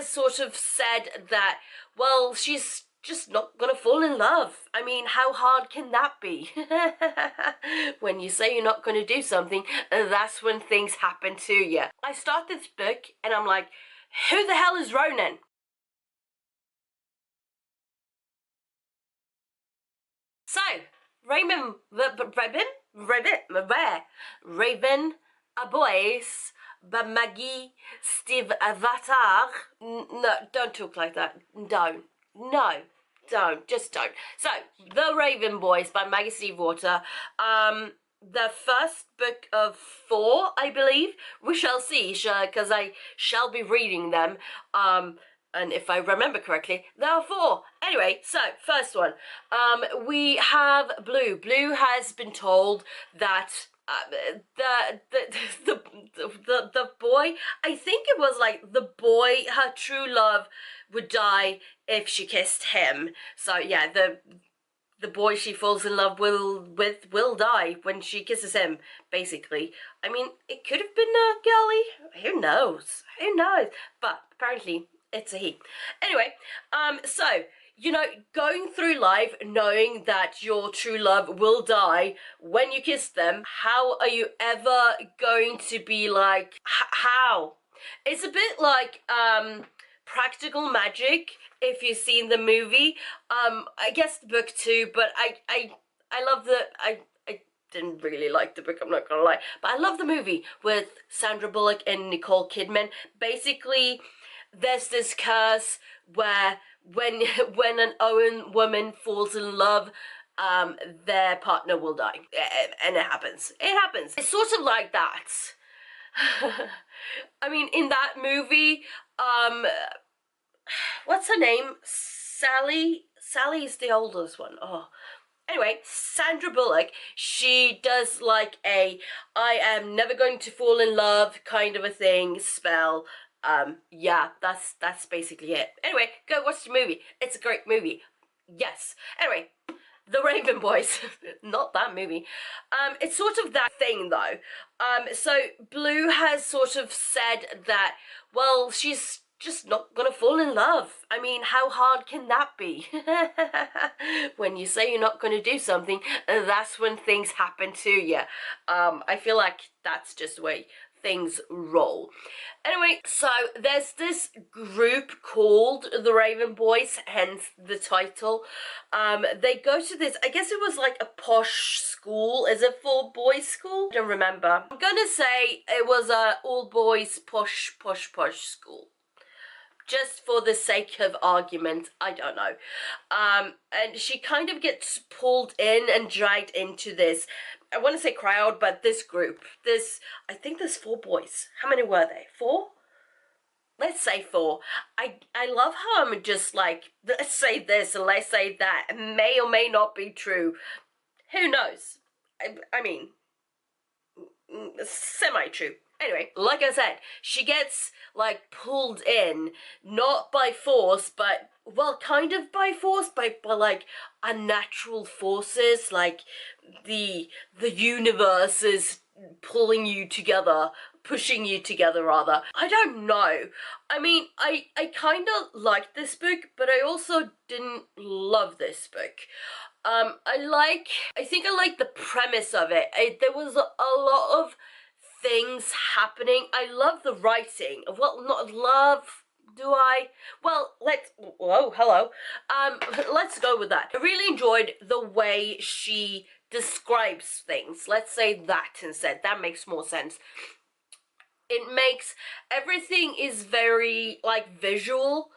has sort of said that, well, she's just not gonna fall in love. I mean, how hard can that be? When you say you're not gonna do something, that's when things happen to you. I start this book and I'm like, who the hell is Ronan? So, Raven, a boys, by Maggie Stiefvater. No, don't talk like that. Don't. No, just don't. So, The Raven Boys by Maggie Stiefvater. The first book of 4, I believe. We shall see, because I shall be reading them. And if I remember correctly, there are 4. Anyway, so first one. We have Blue. Blue has been told that the boy, I think it was like the boy, her true love, would die if she kissed him. So yeah, the boy she falls in love with will die when she kisses him, basically. I mean, it could have been a girlie. Who knows? Who knows? But apparently it's a he. Anyway, so, you know, going through life knowing that your true love will die when you kiss them, how are you ever going to be like, how? It's a bit like, Practical Magic, if you've seen the movie. I guess the book too, but I love I didn't really like the book, I'm not gonna lie, but I love the movie with Sandra Bullock and Nicole Kidman. Basically, there's this curse where when an Owen woman falls in love, their partner will die, and it happens. It's sort of like that. I mean, in that movie, what's her name? Sally is the oldest one. Oh. Anyway, Sandra Bullock, she does like a I am never going to fall in love kind of a thing spell. Yeah, that's basically it. Anyway, go watch the movie. It's a great movie. Yes. Anyway, The Raven Boys. Not that movie. It's sort of that thing though. So Blue has sort of said that, well, she's just not gonna fall in love. I mean, how hard can that be? When you say you're not gonna do something, that's when things happen to you. I feel like that's just the way things roll. Anyway, so there's this group called the Raven Boys, hence the title. They go to this, I guess it was like a posh school. Is it for boys school? I don't remember. I'm gonna say it was a all boys posh school. Just for the sake of argument, I don't know. And she kind of gets pulled in and dragged into this, I want to say crowd, but this group. I think there's 4 boys. How many were they? 4? Let's say 4. I love how I'm just like, let's say this and let's say that. It may or may not be true. Who knows? I mean, semi-true. Anyway, like I said, she gets, like, pulled in, not by force, but, well, kind of by force, by like, unnatural forces, like, the universe is pulling you together, pushing you together, rather. I don't know. I mean, I kind of liked this book, but I also didn't love this book. I think I like the premise of it. There was a lot of things happening. I love the writing. Well, not love, do I? Well, hello. Let's go with that. I really enjoyed the way she describes things. Let's say that instead. That makes more sense. It makes, everything is very, like, visual,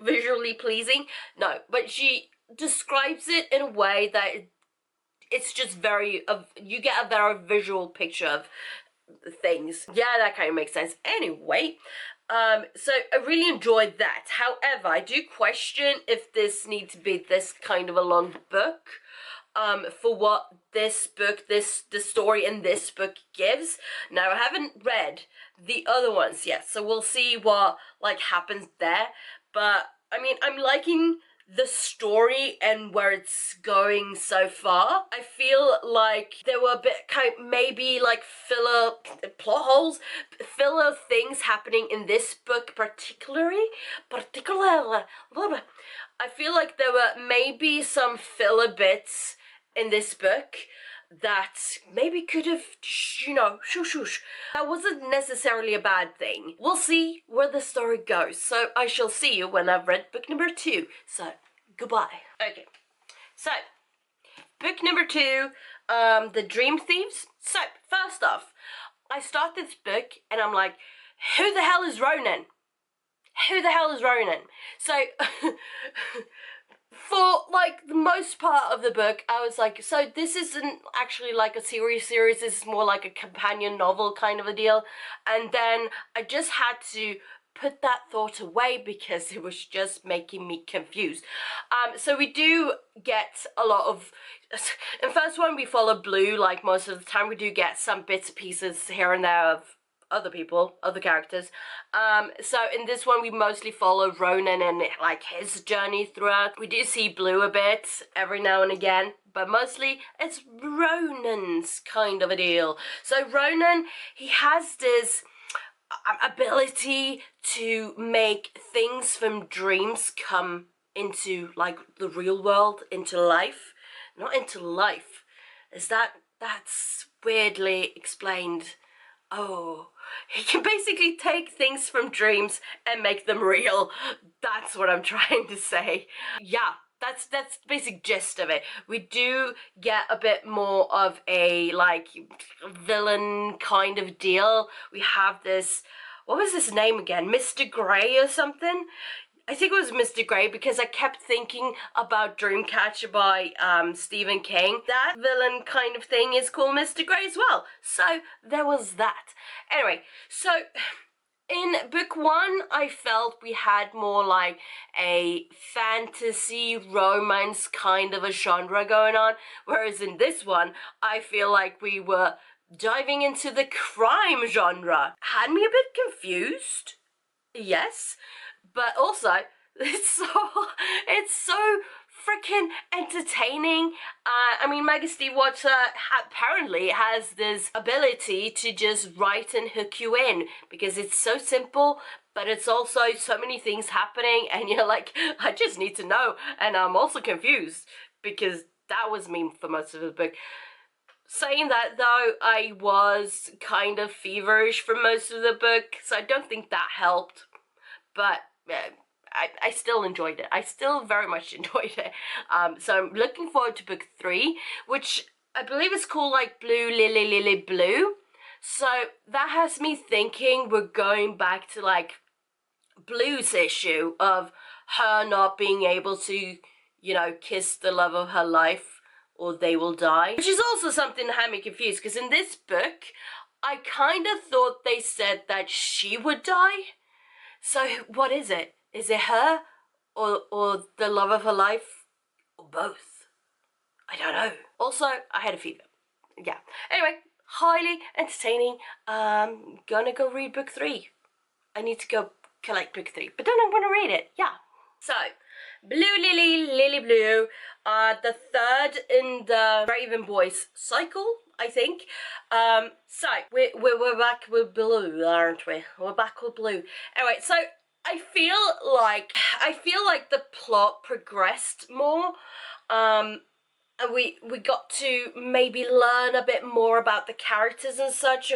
visually pleasing. No, but she describes it in a way that it's just very, you get a very visual picture of things. Yeah, that kind of makes sense. Anyway, so I really enjoyed that. However, I do question if this needs to be this kind of a long book, for what this book, the story in this book gives. Now, I haven't read the other ones yet, so we'll see what, like, happens there. But, I mean, I'm liking the story and where it's going so far. I feel like there were a bit maybe like filler plot holes, filler things happening in this book particularly. I feel like there were maybe some filler bits in this book that maybe could have, shush. That wasn't necessarily a bad thing. We'll see where the story goes. So I shall see you when I've read book number 2. So, goodbye. Okay, so, book number 2, The Dream Thieves. So, first off, I start this book and I'm like, who the hell is Ronan? Who the hell is Ronan? So, for like the most part of the book, I was like, so this isn't actually like a series, this is more like a companion novel kind of a deal. And then I just had to put that thought away because it was just making me confused. So we do get a lot of, in the first one we follow Blue, like most of the time. We do get some bits and pieces here and there of other people, other characters. So in this one we mostly follow Ronan and like his journey throughout. We do see Blue a bit every now and again, but mostly it's Ronan's kind of a deal. So Ronan, he has this ability to make things from dreams come into like the real world, into life. Not into life. That's weirdly explained. Oh, he can basically take things from dreams and make them real. That's what I'm trying to say. Yeah, that's the basic gist of it. We do get a bit more of a, like, villain kind of deal. We have this, what was his name again? Mr. Grey or something? I think it was Mr. Grey because I kept thinking about Dreamcatcher by Stephen King. That villain kind of thing is called Mr. Grey as well. So there was that. Anyway, so in book 1, I felt we had more like a fantasy romance kind of a genre going on. Whereas in this one, I feel like we were diving into the crime genre. Had me a bit confused. Yes. But also, it's so freaking entertaining. I mean, Maggie Stiefvater apparently has this ability to just write and hook you in because it's so simple, but it's also so many things happening and you're like, I just need to know. And I'm also confused because that was me for most of the book. Saying that though, I was kind of feverish for most of the book, so I don't think that helped. But I still enjoyed it. I still very much enjoyed it. So I'm looking forward to book 3, which I believe is called like Blue Lily Lily Blue. So that has me thinking we're going back to like Blue's issue of her not being able to, kiss the love of her life or they will die. Which is also something that had me confused because in this book, I kind of thought they said that she would die. So what is it? Is it her or the love of her life or both? I don't know. Also, I had a fever. Yeah. Anyway, highly entertaining. Gonna go read book 3. I need to go collect book 3, but then I'm gonna read it. Yeah. So, Blue Lily, Lily Blue, the third in the Raven Boys cycle, I think. So we're back with Blue, aren't we? We're back with Blue. Anyway, so I feel like the plot progressed more. And we got to maybe learn a bit more about the characters and such,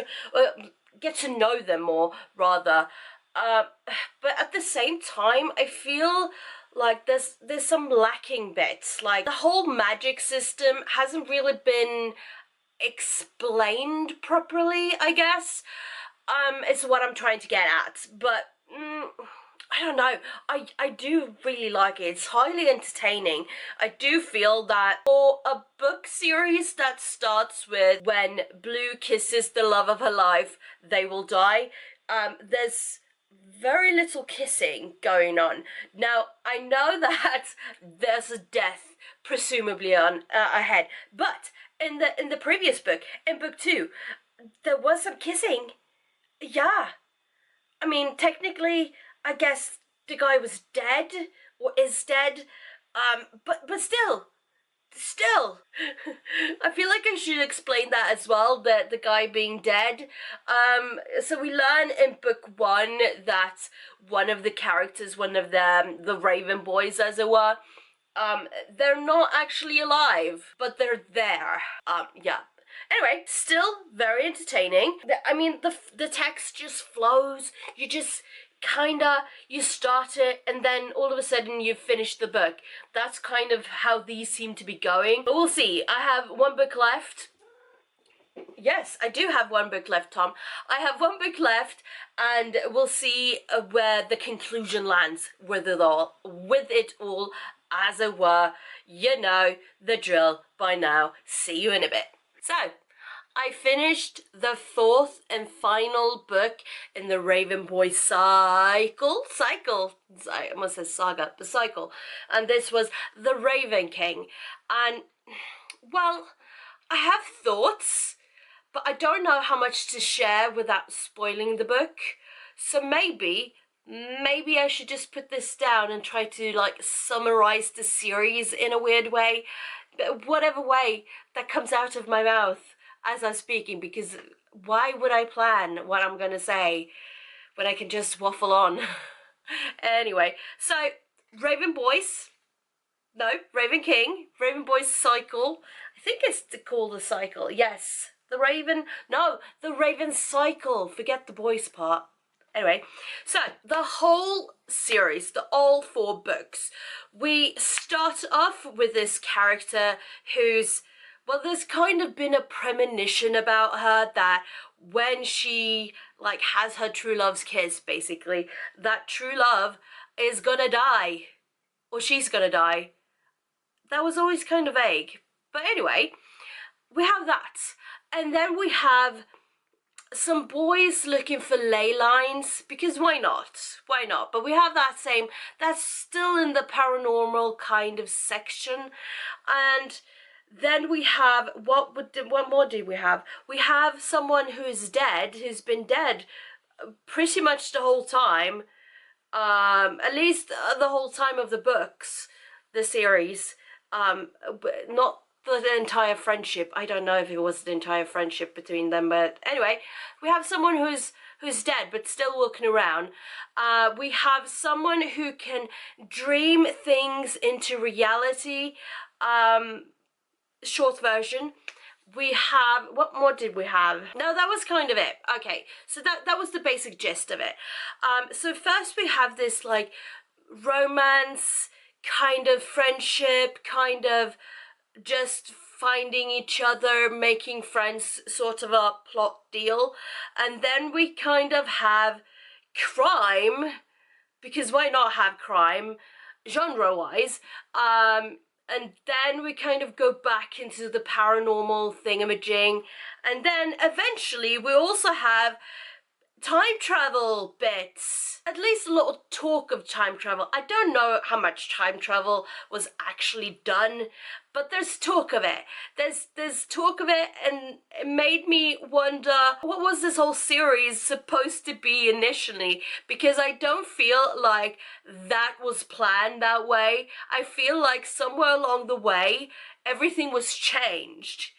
get to know them more rather. But at the same time, I feel like there's some lacking bits. Like the whole magic system hasn't really been explained properly, I guess. It's what I'm trying to get at. But I don't know. I do really like it. It's highly entertaining. I do feel that for a book series that starts with when Blue kisses the love of her life, they will die, there's very little kissing going on. Now, I know that there's a death presumably on ahead, but in the previous book, in book 2, there was some kissing. Yeah. I mean, technically, I guess the guy was dead, or is dead, But still, I feel like I should explain that as well, that the guy being dead. So we learn in book one that one of the characters, one of the Raven boys, as it were, they're not actually alive, but they're there. Yeah. Anyway, still very entertaining. I mean, the text just flows. You just kinda, you start it and then all of a sudden you finish the book. That's kind of how these seem to be going. But we'll see. I have one book left. Yes, I do have one book left, Tom. I have one book left, and we'll see where the conclusion lands with it all, as it were. You know the drill by now. See you in a bit. So, I finished the fourth and final book in the Raven Boy cycle. I almost said saga, the cycle. And this was The Raven King. And, well, I have thoughts, but I don't know how much to share without spoiling the book. So maybe I should just put this down and try to like summarize the series in a weird way, whatever way that comes out of my mouth as I'm speaking, because why would I plan what I'm gonna say when I can just waffle on? Anyway, so Raven King, Raven Boys cycle. I think it's called the cycle. Yes, the Raven cycle. Forget the boys part. Anyway, so the whole series, all 4 books, we start off with this character who's, well, there's kind of been a premonition about her that when she like has her true love's kiss, basically, that true love is gonna die, or she's gonna die. That was always kind of vague. But anyway, we have that. And then we have some boys looking for ley lines, because why not? Why not? But we have that's still in the paranormal kind of section. And then we have, what more did we have? We have someone who's dead, who's been dead pretty much the whole time. At least the whole time of the books, the series. Not the entire friendship. I don't know if it was the entire friendship between them, but anyway, we have someone who's dead but still walking around. We have someone who can dream things into reality. Short version. We have, what more did we have? No, that was kind of it. Okay, so that was the basic gist of it. So first we have this like romance, kind of friendship, kind of just finding each other, making friends sort of a plot deal. And then we kind of have crime, because why not have crime, genre-wise. And then we kind of go back into the paranormal thingamajig. And then eventually we also have time travel bits. At least a little talk of time travel. I don't know how much time travel was actually done, but there's talk of it. There's talk of it, and it made me wonder, what was this whole series supposed to be initially? Because I don't feel like that was planned that way. I feel like somewhere along the way, everything was changed.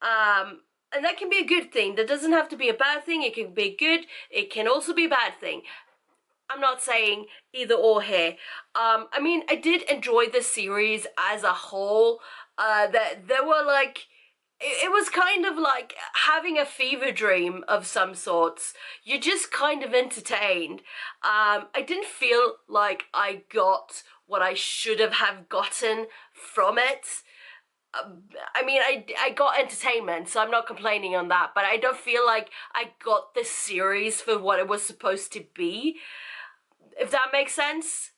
And that can be a good thing. That doesn't have to be a bad thing. It can be good. It can also be a bad thing. I'm not saying either or here. I mean, I did enjoy the series as a whole. There were like, it was kind of like having a fever dream of some sorts. You're just kind of entertained. I didn't feel like I got what I should have gotten from it. I mean, I got entertainment, so I'm not complaining on that, but I don't feel like I got the series for what it was supposed to be, if that makes sense.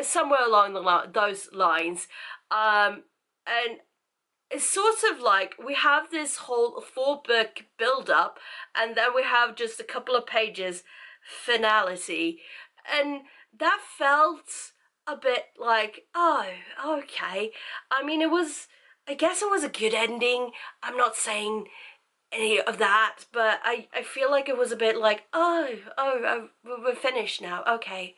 Somewhere along those lines. And it's sort of like we have this whole 4-book build-up, and then we have just a couple of pages finality, and that felt a bit like, oh, okay. I mean, I guess it was a good ending. I'm not saying any of that, but I feel like it was a bit like, oh, we're finished now. Okay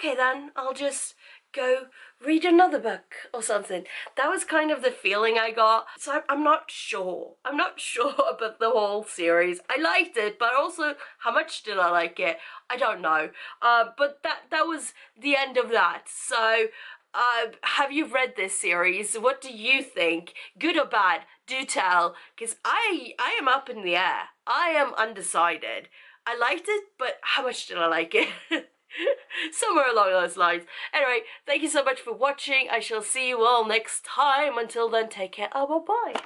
then, I'll just go read another book or something. That was kind of the feeling I got. So I'm not sure. I'm not sure about the whole series. I liked it, but also how much did I like it? I don't know. But that was the end of that. So have you read this series? What do you think? Good or bad? Do tell, because I am up in the air. I am undecided. I liked it, but how much did I like it? Somewhere along those lines. Anyway, thank you so much for watching. I shall see you all next time. Until then, take care. Oh, bye-bye.